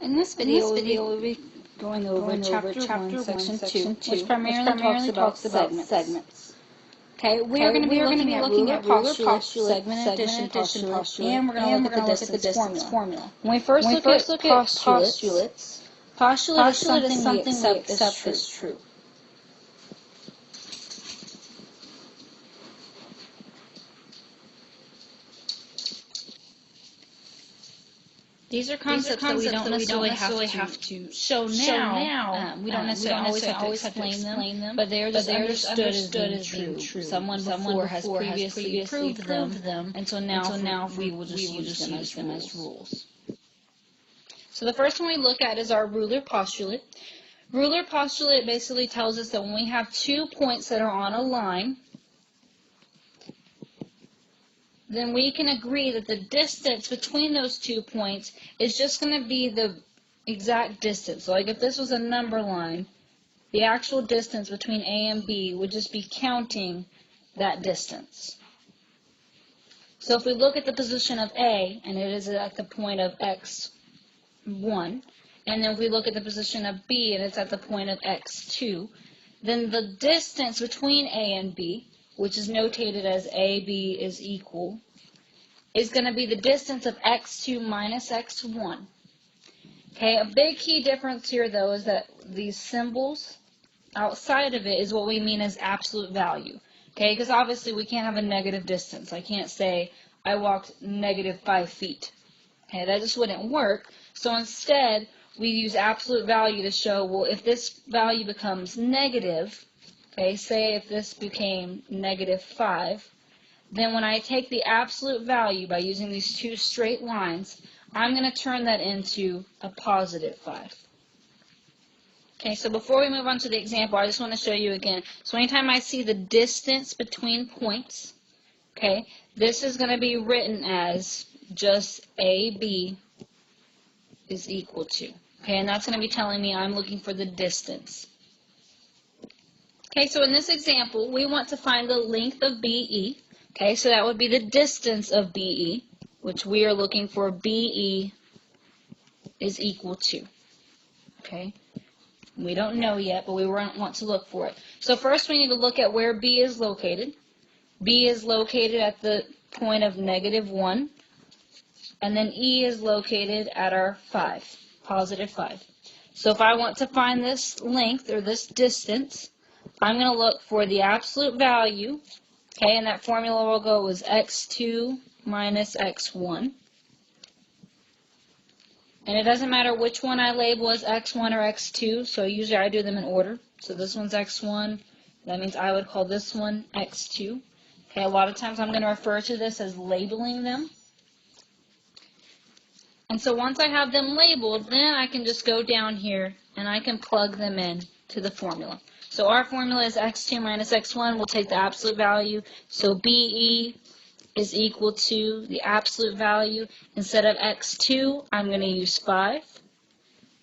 In this video, we'll be going over Chapter 1, Section 2, which primarily talks about segments. Okay, we are going to be looking at ruler, postulate, segment addition, postulate, and we're going to look at the distance formula. When we first look at postulates, postulate is something we accept as true. These are concepts that we don't necessarily have to show now. We don't necessarily always have to explain them, but they are just understood as being true. Someone before has previously proved them, and so now we will just use them as rules. So the first one we look at is our ruler postulate. Ruler postulate basically tells us that when we have 2 points that are on a line, then we can agree that the distance between those 2 points is just going to be the exact distance. So like if this was a number line, the actual distance between A and B would just be counting that distance. So if we look at the position of A, and it is at the point of x1, and then if we look at the position of B, and it's at the point of x2, then the distance between A and B, which is notated as AB is equal, is going to be the distance of x2 minus x1. Okay, a big key difference here, though, is that these symbols outside of it is what we mean as absolute value. Okay, because obviously we can't have a negative distance. I can't say I walked -5 feet. Okay, that just wouldn't work. So instead, we use absolute value to show, well, if this value becomes negative, okay, say if this became -5, then when I take the absolute value by using these 2 straight lines, I'm going to turn that into a +5. Okay, so before we move on to the example, I just want to show you again. So anytime I see the distance between points, okay, this is going to be written as just AB is equal to. Okay, and that's going to be telling me I'm looking for the distance. Okay, so in this example, we want to find the length of BE. Okay, so that would be the distance of BE, which we are looking for BE is equal to. Okay, we don't know yet, but we want to look for it. So first we need to look at where B is located. B is located at the point of -1, and then E is located at our +5. So if I want to find this length, or this distance, I'm going to look for the absolute value, okay, and that formula will go as x2 minus x1. And it doesn't matter which one I label as x1 or x2, so usually I do them in order. So this one's x1, that means I would call this one x2. Okay, a lot of times I'm going to refer to this as labeling them. And so once I have them labeled, then I can just go down here and I can plug them in to the formula. So our formula is x2 minus x1. We'll take the absolute value. So BE is equal to the absolute value. Instead of x2, I'm going to use 5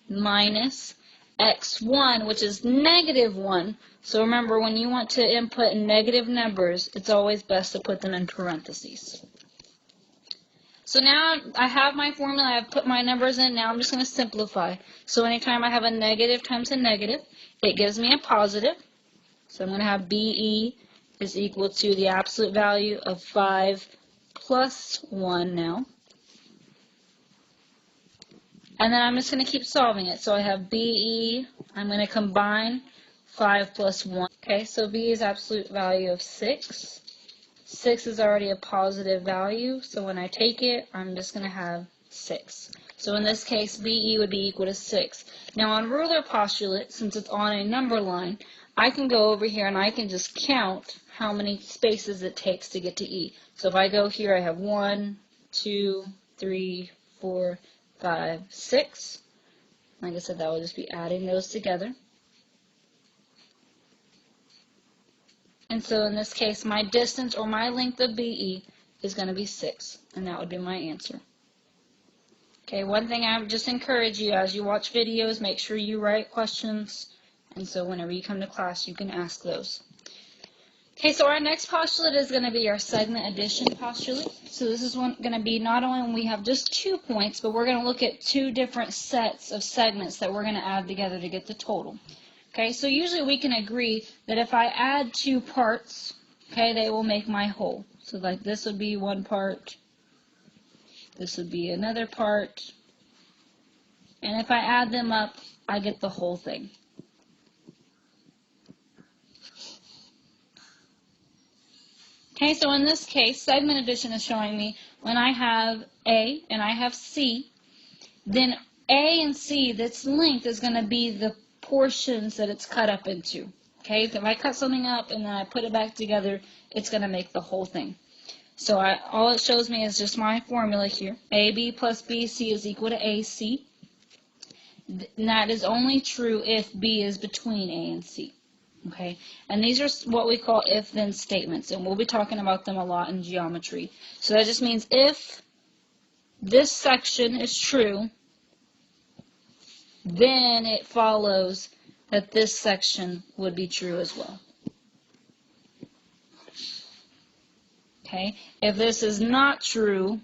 minus x1, which is -1. So remember, when you want to input negative numbers, it's always best to put them in parentheses. So now I have my formula, I've put my numbers in, now I'm just going to simplify. So anytime I have a negative times a negative, it gives me a positive. So I'm going to have BE is equal to the absolute value of 5 plus 1 now. And then I'm just going to keep solving it. So I have BE, I'm going to combine 5 plus 1. Okay, so B is absolute value of 6. 6 is already a positive value, so when I take it, I'm just going to have 6. So in this case, BE would be equal to 6. Now on ruler postulate, since it's on a number line, I can go over here and I can just count how many spaces it takes to get to E. So if I go here, I have 1, 2, 3, 4, 5, 6. Like I said, that will just be adding those together. And so in this case, my distance or my length of BE is going to be 6, and that would be my answer. Okay, one thing I would just encourage you as you watch videos, make sure you write questions, and so whenever you come to class, you can ask those. Okay, so our next postulate is going to be our segment addition postulate. So this is going to be not only when we have just 2 points, but we're going to look at 2 different sets of segments that we're going to add together to get the total. Okay, so usually we can agree that if I add 2 parts, okay, they will make my whole. So like this would be one part, this would be another part, and if I add them up, I get the whole thing. Okay, so in this case, segment addition is showing me when I have A and I have C, then A and C, that's length is going to be the portions that it's cut up into. Okay, if I cut something up and then I put it back together, it's going to make the whole thing. So all it shows me is just my formula here. AB plus BC is equal to AC. And that is only true if B is between A and C. Okay, and these are what we call if-then statements, and we'll be talking about them a lot in geometry. So that just means if this section is true, then it follows that this section would be true as well. Okay, if this is not true,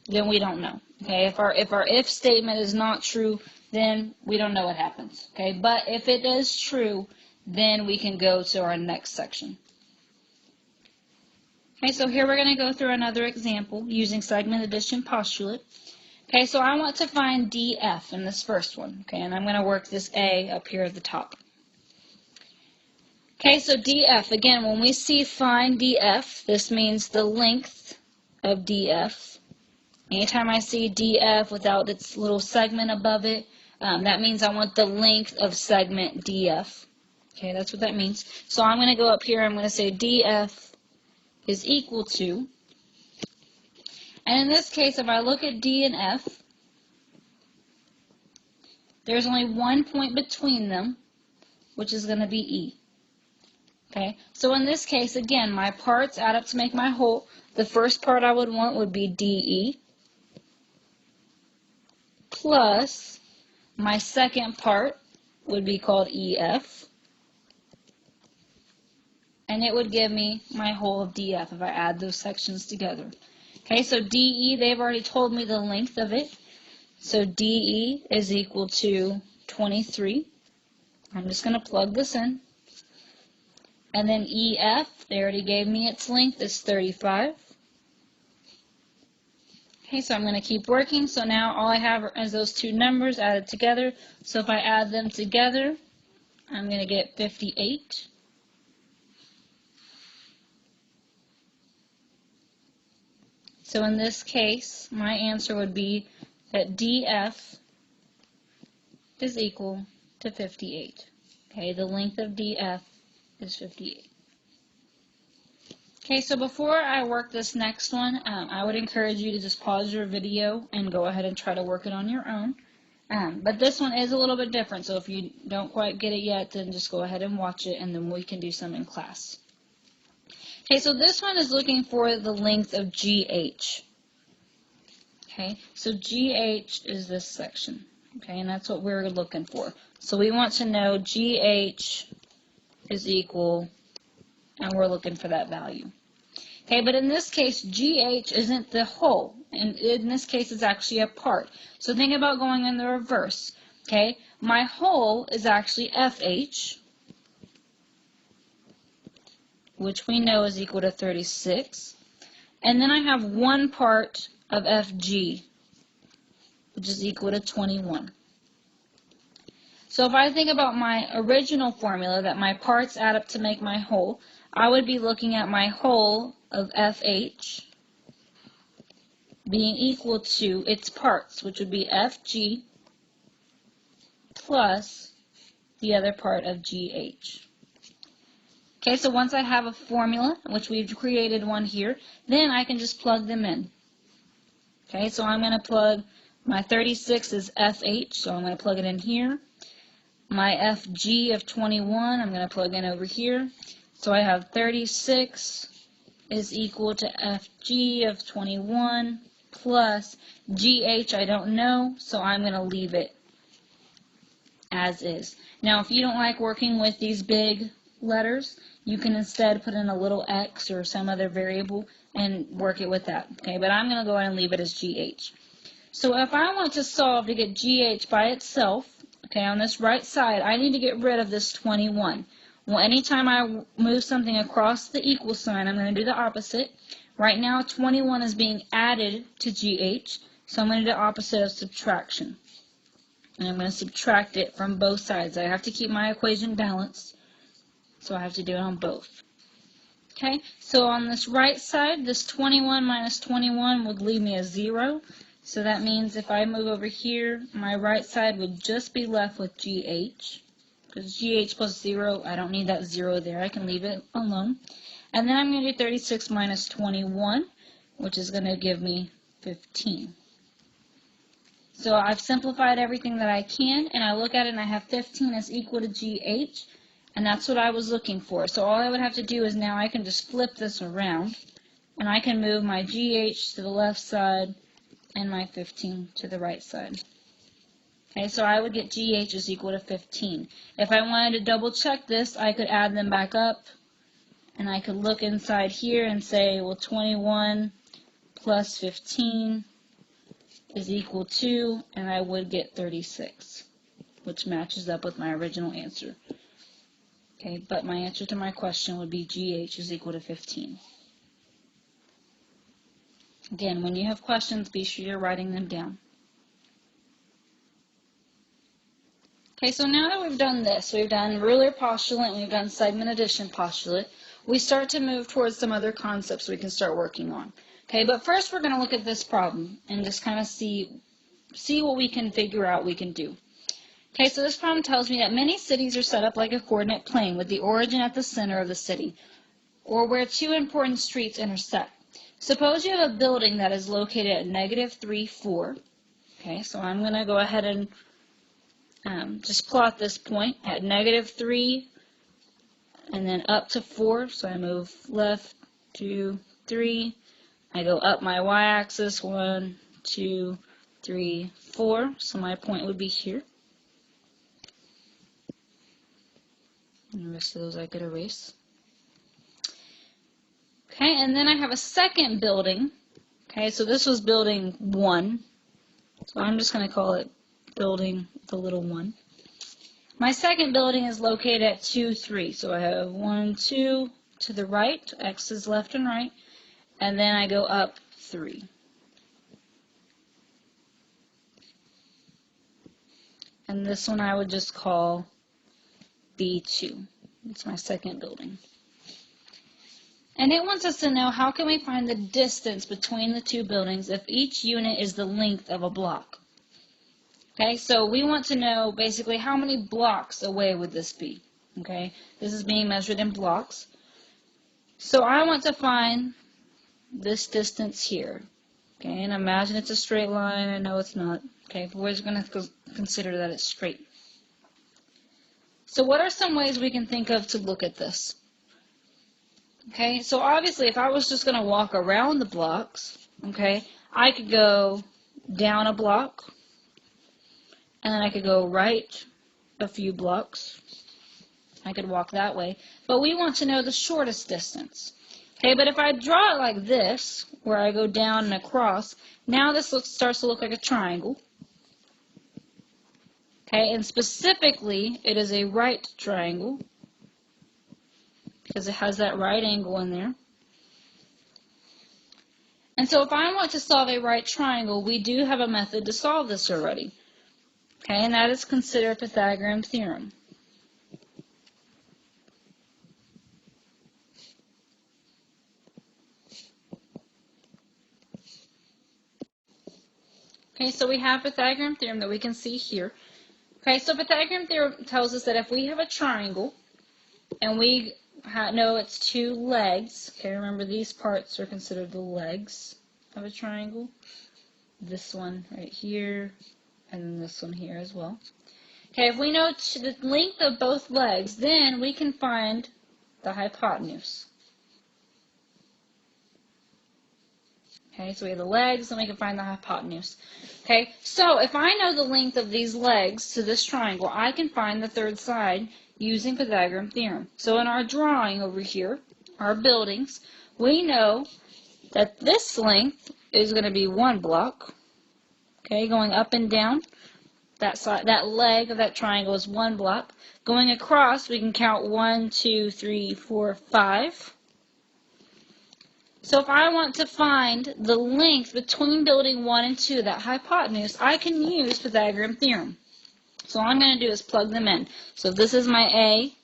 then we don't know. Okay, if our if statement is not true, then we don't know what happens. Okay, but if it is true, then we can go to our next section. Okay, so here we're going to go through another example using segment addition postulate. Okay, so I want to find DF in this first one. Okay, and I'm going to work this A up here at the top. Okay, so DF, again, when we see find DF, this means the length of DF. Anytime I see DF without its little segment above it, that means I want the length of segment DF. Okay, that's what that means. So I'm going to go up here, I'm going to say DF is equal to, and in this case, if I look at D and F, there's only one point between them, which is going to be E. Okay, so in this case, again, my parts add up to make my whole. The first part I would want would be DE, plus my second part would be called EF, and it would give me my whole of DF if I add those sections together. Okay, so DE, they've already told me the length of it, so DE is equal to 23. I'm just going to plug this in. And then EF, they already gave me its length, is 35. Okay, so I'm going to keep working. So now all I have is those 2 numbers added together. So if I add them together, I'm going to get 58. So in this case, my answer would be that DF is equal to 58. Okay, the length of DF is 58. Okay, so before I work this next one, I would encourage you to just pause your video and go ahead and try to work it on your own. But this one is a little bit different, so if you don't quite get it yet, then just go ahead and watch it, and then we can do some in class. Okay, so this one is looking for the length of GH. Okay, so GH is this section. Okay, and that's what we're looking for. So we want to know GH is equal, and we're looking for that value. Okay, but in this case, GH isn't the whole. And in this case, it's actually a part. So think about going in the reverse. Okay, my whole is actually FH, which we know is equal to 36. And then I have one part of FG, which is equal to 21. So if I think about my original formula that my parts add up to make my whole, I would be looking at my whole of FH being equal to its parts, which would be FG plus the other part of GH. Okay, so once I have a formula, which we've created one here, then I can just plug them in. Okay, so I'm going to plug my 36 is FH, so I'm going to plug it in here. My FG of 21, I'm going to plug in over here. So I have 36 is equal to FG of 21 plus GH I don't know, so I'm going to leave it as is. Now if you don't like working with these big letters, you can instead put in a little x or some other variable and work it with that. Okay, but I'm going to go ahead and leave it as GH. So if I want to solve to get GH by itself, okay, on this right side, I need to get rid of this 21. Well, anytime I move something across the equal sign, I'm going to do the opposite. Right now, 21 is being added to GH, so I'm going to do the opposite of subtraction. And I'm going to subtract it from both sides. I have to keep my equation balanced, so I have to do it on both. Okay, so on this right side, this 21 minus 21 would leave me a 0. So that means if I move over here, my right side would just be left with GH. Because GH plus 0, I don't need that 0 there. I can leave it alone. And then I'm going to do 36 minus 21, which is going to give me 15. So I've simplified everything that I can, and I look at it and I have 15 is equal to GH, and that's what I was looking for. So all I would have to do is now I can just flip this around, and I can move my GH to the left side and my 15 to the right side. Okay, so I would get GH is equal to 15. If I wanted to double check this, I could add them back up, and I could look inside here and say, well, 21 plus 15 is equal to, and I would get 36, which matches up with my original answer. Okay, but my answer to my question would be GH is equal to 15. Again, when you have questions, be sure you're writing them down. Okay, so now that we've done this, we've done ruler postulate, and we've done segment addition postulate, we start to move towards some other concepts we can start working on. Okay, but first we're going to look at this problem and just kind of see what we can figure out we can do. Okay, so this problem tells me that many cities are set up like a coordinate plane with the origin at the center of the city, or where two important streets intersect. Suppose you have a building that is located at -3, 4. Okay, so I'm going to go ahead and just plot this point at -3 and then up to 4. So I move left, 2, 3. I go up my y-axis, 1, 2, 3, 4. So my point would be here. And the rest of those I could erase. Okay, and then I have a second building. Okay, so this was building 1. So I'm just going to call it building the little 1. My second building is located at 2, 3. So I have 1, 2 to the right, x is left and right, and then I go up 3. And this one I would just call B2. It's my second building. And it wants us to know how can we find the distance between the two buildings if each unit is the length of a block. Okay, so we want to know basically how many blocks away would this be. Okay, this is being measured in blocks. So I want to find this distance here. Okay, and imagine it's a straight line. I know it's not. Okay, but we're going to consider that it's straight. So what are some ways we can think of to look at this? Okay, so obviously if I was just going to walk around the blocks, okay, I could go down a block, and then I could go right a few blocks. I could walk that way. But we want to know the shortest distance. Okay, but if I draw it like this, where I go down and across, now this starts to look like a triangle. Okay, and specifically, it is a right triangle, because it has that right angle in there. And so if I want to solve a right triangle, we do have a method to solve this already. Okay, and that is consider Pythagorean theorem. Okay, so we have Pythagorean theorem that we can see here. Okay, so Pythagorean theorem tells us that if we have a triangle and we know it's two legs, okay, remember these parts are considered the legs of a triangle. This one right here, and then this one here as well. Okay, if we know the length of both legs, then we can find the hypotenuse. Okay, so we have the legs, and we can find the hypotenuse. Okay, so if I know the length of these legs to this triangle, I can find the third side using Pythagorean theorem. So in our drawing over here, our buildings, we know that this length is going to be 1 block. Okay, going up and down, that side, that leg of that triangle is 1 block. Going across, we can count 1, 2, 3, 4, 5. So if I want to find the length between building 1 and 2, that hypotenuse, I can use Pythagorean theorem. So all I'm going to do is plug them in. So if this is my A,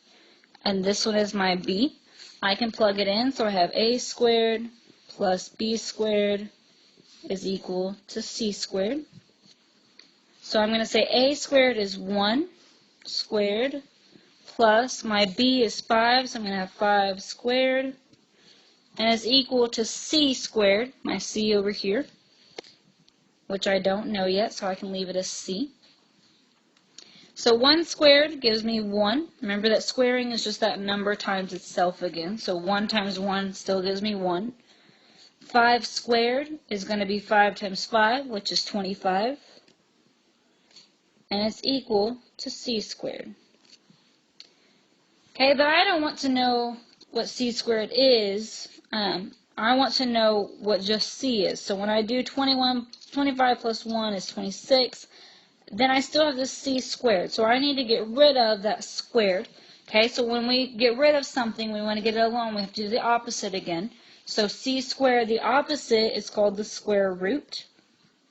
and this one is my B, I can plug it in. So I have A squared plus B squared is equal to C squared. So I'm going to say A squared is 1 squared plus my B is 5, so I'm going to have 5 squared, and is equal to C squared, my C over here, which I don't know yet, so I can leave it as C. So 1 squared gives me 1. Remember that squaring is just that number times itself again, so 1 times 1 still gives me 1. 5 squared is going to be 5 times 5, which is 25, and it's equal to C squared. Okay, but I don't want to know what C squared is. I want to know what just C is. So when I do 25 plus 1 is 26. Then I still have this C squared. So I need to get rid of that squared. Okay, so when we get rid of something, we want to get it alone, we have to do the opposite again. So C squared, the opposite, is called the square root.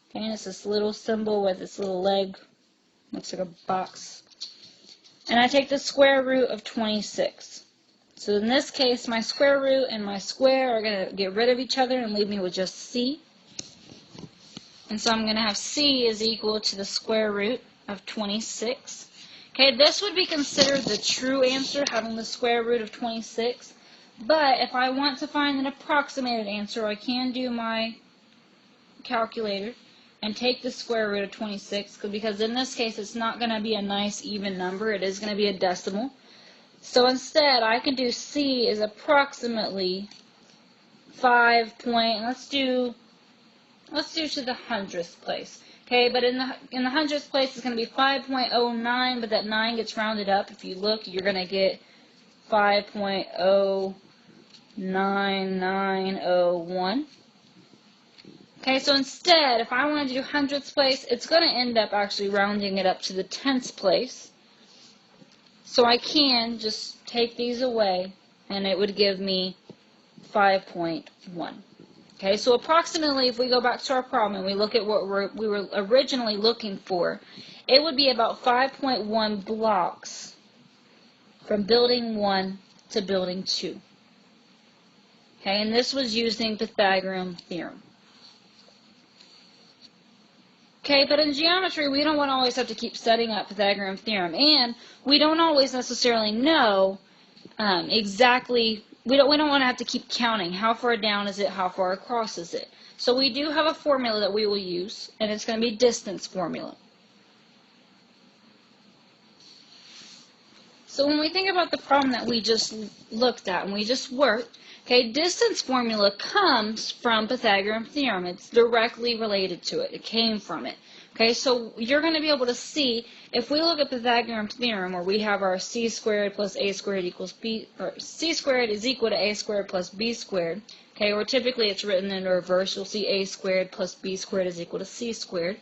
Okay, and it's this little symbol with this little leg. Looks like a box. And I take the square root of 26. So in this case, my square root and my square are going to get rid of each other and leave me with just C. And so I'm going to have C is equal to the square root of 26. Okay, this would be considered the true answer, having the square root of 26. But if I want to find an approximated answer, I can do my calculator and take the square root of 26, because in this case it's not going to be a nice even number, it is going to be a decimal. So instead I can do C is approximately 5 point, let's do to the hundredth place. Okay, but in the hundredth place it's going to be 5.09, but that 9 gets rounded up. If you look, you're going to get 5.09901. Okay, so instead, if I want to do hundredths place, it's going to end up actually rounding it up to the tenth place. So I can just take these away, and it would give me 5.1. Okay, so approximately, if we go back to our problem and we look at what we were originally looking for, it would be about 5.1 blocks from building 1 to building 2. Okay, and this was using Pythagorean theorem. Okay, but in geometry, we don't want to always have to keep setting up Pythagorean theorem, and we don't always necessarily know exactly. We don't want to have to keep counting. How far down is it? How far across is it? So we do have a formula that we will use, and it's going to be distance formula. So when we think about the problem that we just looked at and we just worked, okay, distance formula comes from Pythagorean theorem. It's directly related to it. It came from it. Okay, so you're going to be able to see, if we look at Pythagorean theorem, where we have our c squared plus a squared equals b, or c squared is equal to a squared plus b squared, okay, or typically it's written in reverse. You'll see a squared plus b squared is equal to c squared.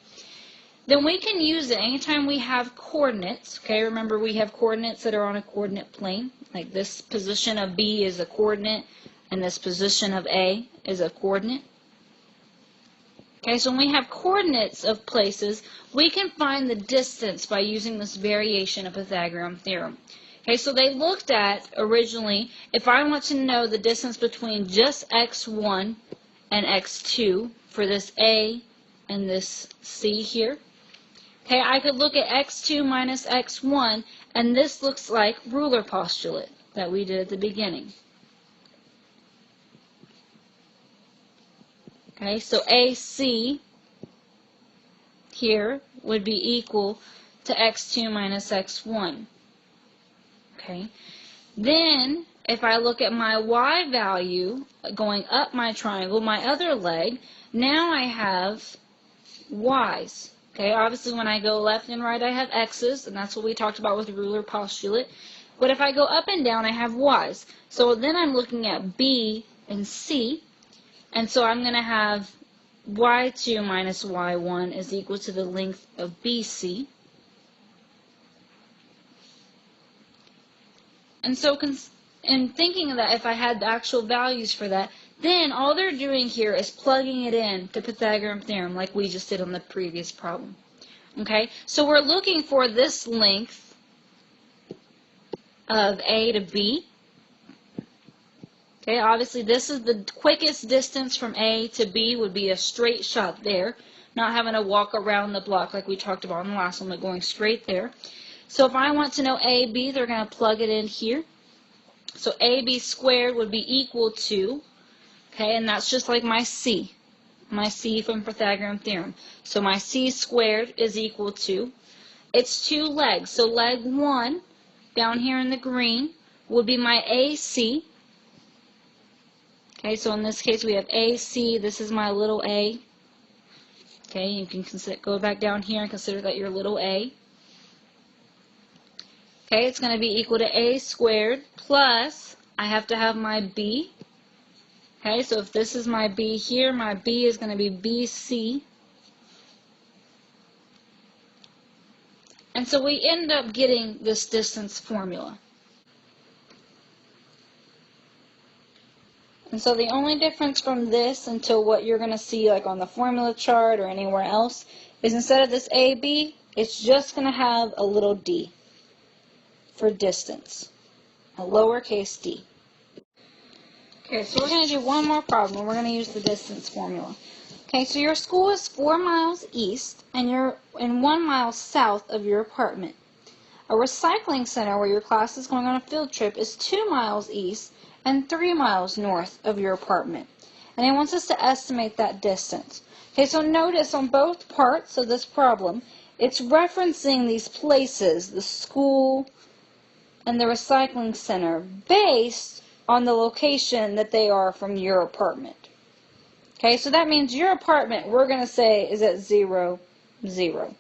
Then we can use it anytime we have coordinates. Okay, remember we have coordinates that are on a coordinate plane. Like this position of B is a coordinate, and this position of A is a coordinate. Okay, so when we have coordinates of places, we can find the distance by using this variation of Pythagorean theorem. Okay, so they looked at, originally, if I want to know the distance between just x1 and x2 for this A and this C here, okay, I could look at x2 minus x1, and this looks like ruler postulate that we did at the beginning. Okay, so AC here would be equal to x2 minus x1. Okay, then if I look at my y value going up my triangle, my other leg, now I have y's. Okay, obviously when I go left and right I have x's, and that's what we talked about with ruler postulate. But if I go up and down I have y's. So then I'm looking at b and c, and so I'm going to have y2 minus y1 is equal to the length of BC. And so in thinking of that, if I had the actual values for that, then all they're doing here is plugging it in to Pythagorean theorem like we just did on the previous problem. Okay, so we're looking for this length of A to B. Okay, obviously this is the quickest distance from A to B would be a straight shot there, not having to walk around the block like we talked about in the last one, but going straight there. So if I want to know AB, they're going to plug it in here. So AB squared would be equal to, okay, and that's just like my C from Pythagorean theorem. So my C squared is equal to, it's two legs. So leg 1, down here in the green, would be my AC. Okay, so in this case we have AC, this is my little a. Okay, you can go back down here and consider that your little a. Okay, it's going to be equal to a squared plus, I have to have my b. Okay, so if this is my b here, my b is going to be BC. And so we end up getting this distance formula. And so the only difference from this until what you're going to see like on the formula chart or anywhere else is instead of this AB, it's just going to have a little d for distance, a lowercase d. Okay, so we're going to do one more problem. We're going to use the distance formula. Okay, so your school is 4 miles east and you're 1 mile south of your apartment. A recycling center where your class is going on a field trip is 2 miles east and 3 miles north of your apartment. And it wants us to estimate that distance. Okay, so notice on both parts of this problem, it's referencing these places, the school and the recycling center, based on the location that they are from your apartment. Okay, so that means your apartment, we're going to say, is at 0, 0.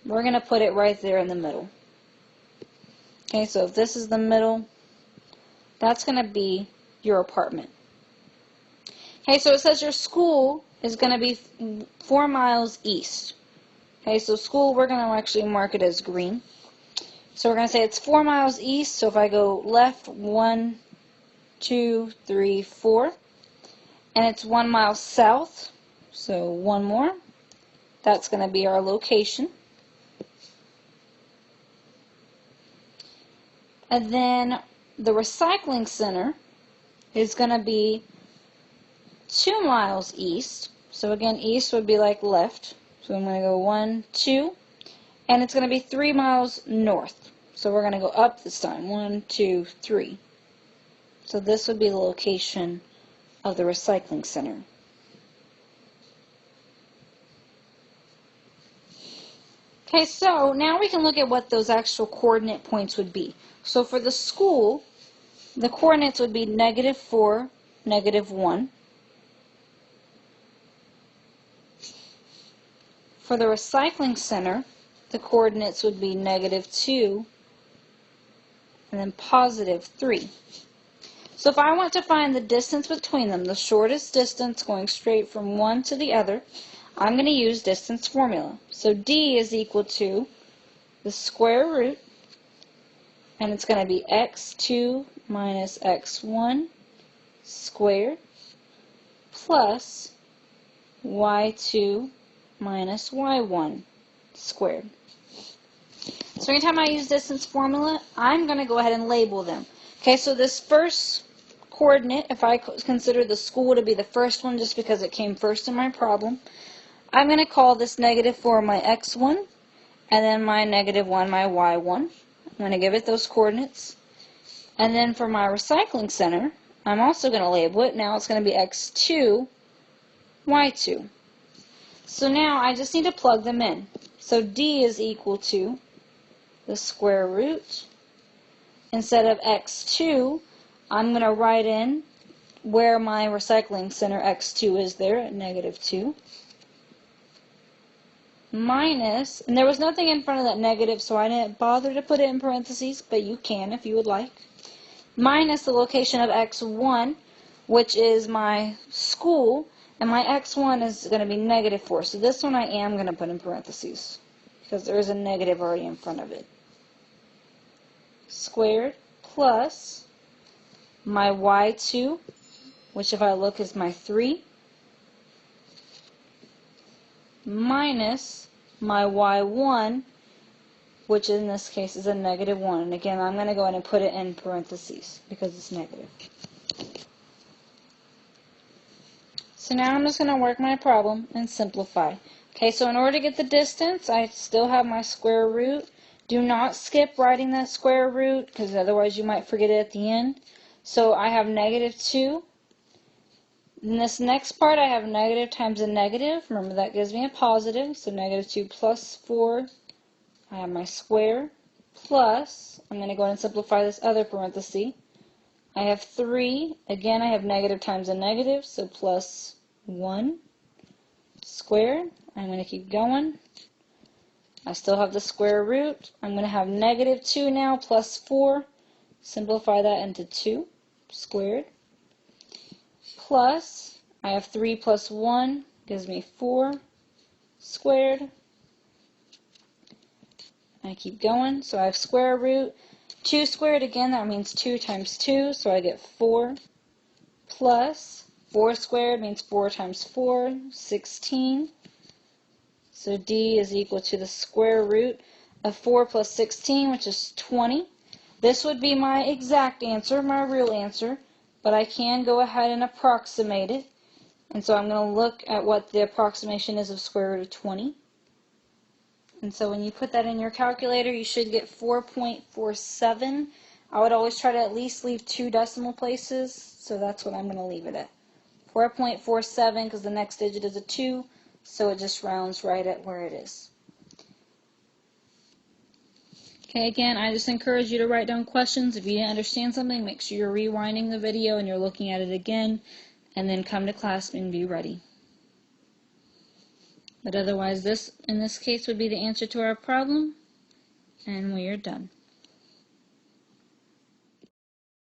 We're going to put it right there in the middle. Okay, so if this is the middle, that's going to be your apartment. Okay, so it says your school is going to be 4 miles east. Okay, so school, we're going to actually mark it as green. So we're going to say it's 4 miles east, so if I go left, 1, 2, 3, 4, and it's 1 mile south, so one more, that's going to be our location. And then the recycling center is going to be 2 miles east. So again, east would be like left. So I'm going to go 1, 2. And it's going to be 3 miles north. So we're going to go up this time. 1, 2, 3. So this would be the location of the recycling center. Okay, so now we can look at what those actual coordinate points would be. So for the school, the coordinates would be -4, -1. For the recycling center, the coordinates would be -2 and then +3. So if I want to find the distance between them, the shortest distance going straight from one to the other, I'm going to use distance formula. So D is equal to the square root, and it's going to be x2 minus x1 squared plus y2 minus y1 squared. So anytime I use distance formula, I'm going to go ahead and label them. Okay, so this first coordinate, if I consider the school to be the first one just because it came first in my problem, I'm going to call this -4 my x1, and then my -1 my y1. I'm going to give it those coordinates. And then for my recycling center, I'm also going to label it. Now it's going to be x2, y2. So now I just need to plug them in. So D is equal to the square root. Instead of x2, I'm going to write in where my recycling center x2 is there at -2. Minus, and there was nothing in front of that negative, so I didn't bother to put it in parentheses, but you can if you would like. Minus the location of x1, which is my school, and my x1 is going to be -4. So this one I am going to put in parentheses because there is a negative already in front of it. Squared plus my y2, which if I look is my 3, minus my y1, which in this case is a -1. And again, I'm going to go ahead and put it in parentheses because it's negative. So now I'm just going to work my problem and simplify. Okay, so in order to get the distance, I still have my square root. Do not skip writing that square root because otherwise you might forget it at the end. So I have -2. In this next part, I have negative times a negative. Remember, that gives me a positive. So -2 plus 4. I have my square plus, I'm going to go ahead and simplify this other parenthesis. I have 3. Again, I have negative times a negative, so plus 1 squared. I'm going to keep going. I still have the square root. I'm going to have -2 now plus 4. Simplify that into 2 squared. Plus, I have 3 plus 1 gives me 4 squared. I keep going, so I have square root. 2 squared, again, that means 2 times 2, so I get 4. Plus, 4 squared means 4 times 4, 16. So D is equal to the square root of 4 plus 16, which is 20. This would be my exact answer, my real answer, but I can go ahead and approximate it. And so I'm going to look at what the approximation is of square root of 20. And so when you put that in your calculator, you should get 4.47. I would always try to at least leave 2 decimal places, so that's what I'm going to leave it at. 4.47 because the next digit is a 2, so it just rounds right at where it is. Okay, again, I just encourage you to write down questions. If you didn't understand something, make sure you're rewinding the video and you're looking at it again, and then come to class and be ready. But otherwise, this, in this case, would be the answer to our problem, and we are done.